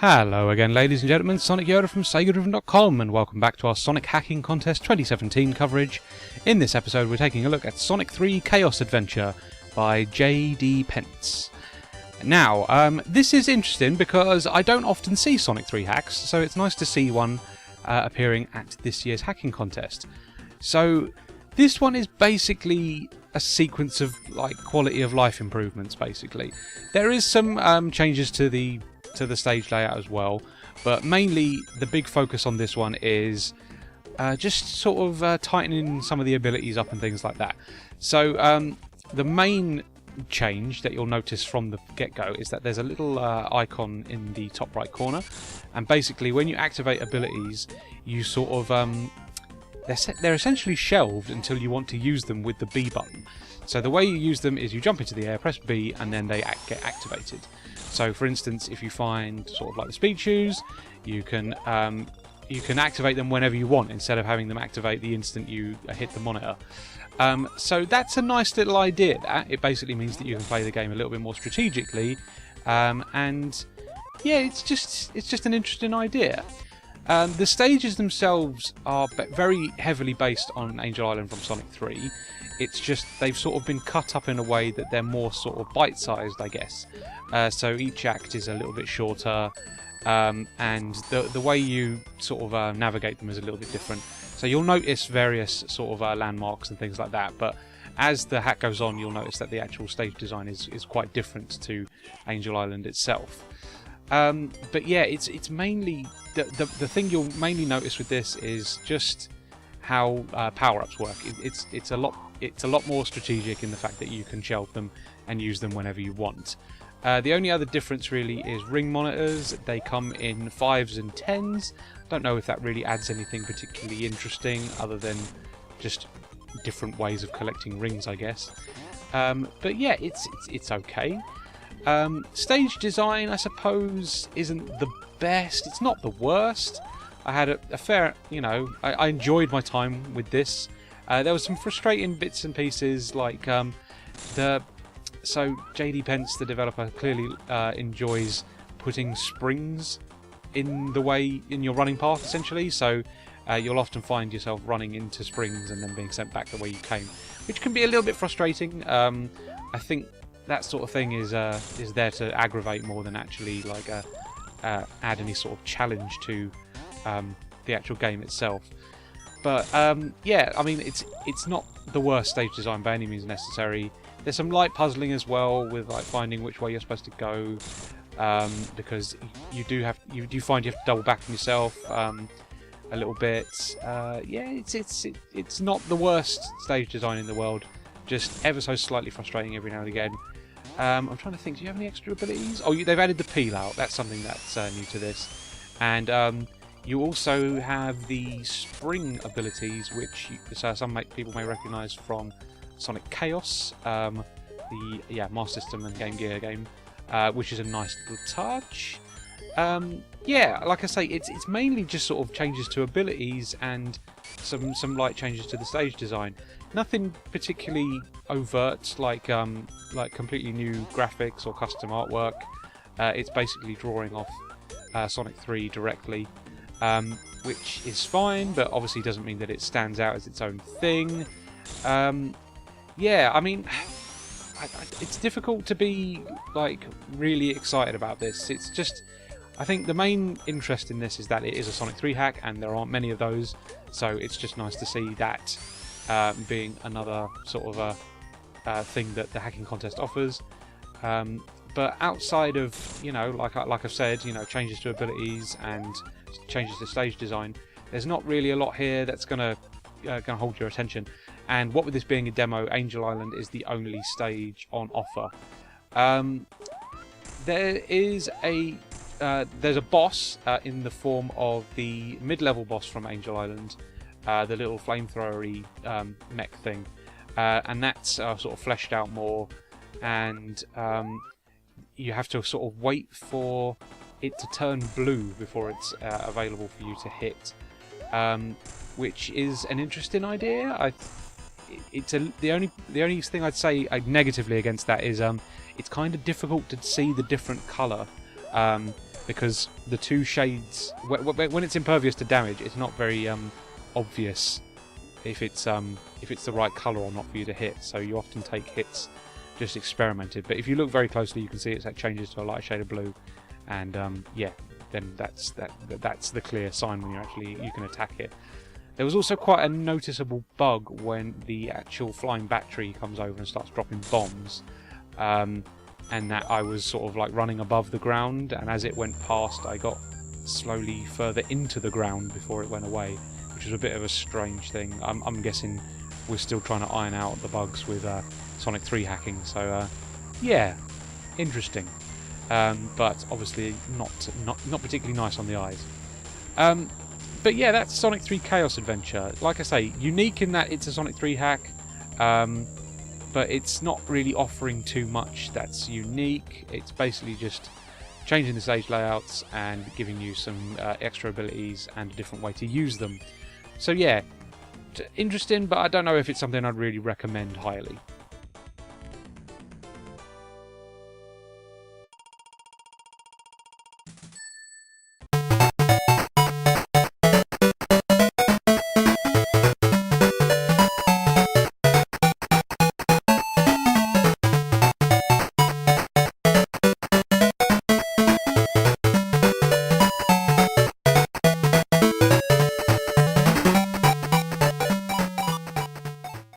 Hello again, ladies and gentlemen, Sonic Yoda from SEGADriven.com, and welcome back to our Sonic Hacking Contest 2017 coverage. In this episode we're taking a look at Sonic 3 Chaos Adventure by J.D. Pence. Now, this is interesting because I don't often see Sonic 3 hacks, so it's nice to see one appearing at this year's hacking contest. So, this one is basically a sequence of quality of life improvements, basically. There is some changes to the stage layout as well, but mainly the big focus on this one is just sort of tightening some of the abilities up and things like that. So the main change that you'll notice from the get-go is that there's a little icon in the top right corner, and basically when you activate abilities you sort of they're essentially shelved until you want to use them with the B button. So the way you use them is you jump into the air, press B, and then they get activated. So for instance, if you find sort of like the speed shoes, you can activate them whenever you want instead of having them activate the instant you hit the monitor. So that's a nice little idea. It basically means that you can play the game a little bit more strategically, and yeah, it's just an interesting idea. The stages themselves are very heavily based on Angel Island from Sonic 3. It's just they've sort of been cut up in a way that they're more sort of bite-sized, I guess. So each act is a little bit shorter, and the way you sort of navigate them is a little bit different. So you'll notice various sort of landmarks and things like that, but as the hack goes on, you'll notice that the actual stage design is quite different to Angel Island itself. But yeah, it's mainly the thing you'll mainly notice with this is just how power-ups work. It's a lot more strategic in the fact that you can shelve them and use them whenever you want. The only other difference really is ring monitors. They come in 5s and 10s. Don't know if that really adds anything particularly interesting other than just different ways of collecting rings, I guess. But yeah, it's okay. Stage design, I suppose, isn't the best. It's not the worst. I had a fair, I enjoyed my time with this. There was some frustrating bits and pieces, like so J.D. Pence, the developer, clearly enjoys putting springs in your running path, essentially. So you'll often find yourself running into springs and then being sent back the way you came, which can be a little bit frustrating. I think that sort of thing is there to aggravate more than actually add any sort of challenge to the actual game itself. But yeah, I mean, it's not the worst stage design by any means necessary. There's some light puzzling as well with finding which way you're supposed to go, because you do find you have to double back on yourself a little bit. Yeah, it's not the worst stage design in the world, just ever so slightly frustrating every now and again. I'm trying to think, do you have any extra abilities? Oh, they've added the peel out. That's something that's new to this. And you also have the spring abilities, which some people may recognise from Sonic Chaos, the Master System and Game Gear game, which is a nice little touch. Yeah, like I say, it's mainly just sort of changes to abilities and some light changes to the stage design. Nothing particularly overt, like completely new graphics or custom artwork. It's basically drawing off Sonic 3 directly, which is fine, but obviously doesn't mean that it stands out as its own thing. Yeah, I mean, it's difficult to be really excited about this. It's just, I think the main interest in this is that it is a Sonic 3 hack, and there aren't many of those, so it's just nice to see that being another sort of thing that the hacking contest offers. But outside of, like I've said, changes to abilities and changes to stage design, there's not really a lot here that's gonna hold your attention. And what with this being a demo, Angel Island is the only stage on offer. There's a boss in the form of the mid-level boss from Angel Island, the little flamethrowery mech thing, and that's sort of fleshed out more, and you have to sort of wait for it to turn blue before it's available for you to hit, which is an interesting idea. The only thing I'd say negatively against that is it's kind of difficult to see the different colour because the two shades, when it's impervious to damage, it's not very obvious if it's the right colour or not for you to hit. So you often take hits just experimented. But if you look very closely, you can see it changes to a light shade of blue, and yeah, then that's the clear sign when you can attack it. There was also quite a noticeable bug when the actual flying battery comes over and starts dropping bombs, and that I was sort of like running above the ground, and as it went past I got slowly further into the ground before it went away, which was a bit of a strange thing. I'm guessing we're still trying to iron out the bugs with Sonic 3 hacking, so yeah, interesting, but obviously not particularly nice on the eyes. But yeah, that's Sonic 3 Chaos Adventure. Like I say, unique in that it's a Sonic 3 hack, but it's not really offering too much that's unique. It's basically just changing the stage layouts and giving you some extra abilities and a different way to use them. So yeah, interesting, but I don't know if it's something I'd really recommend highly.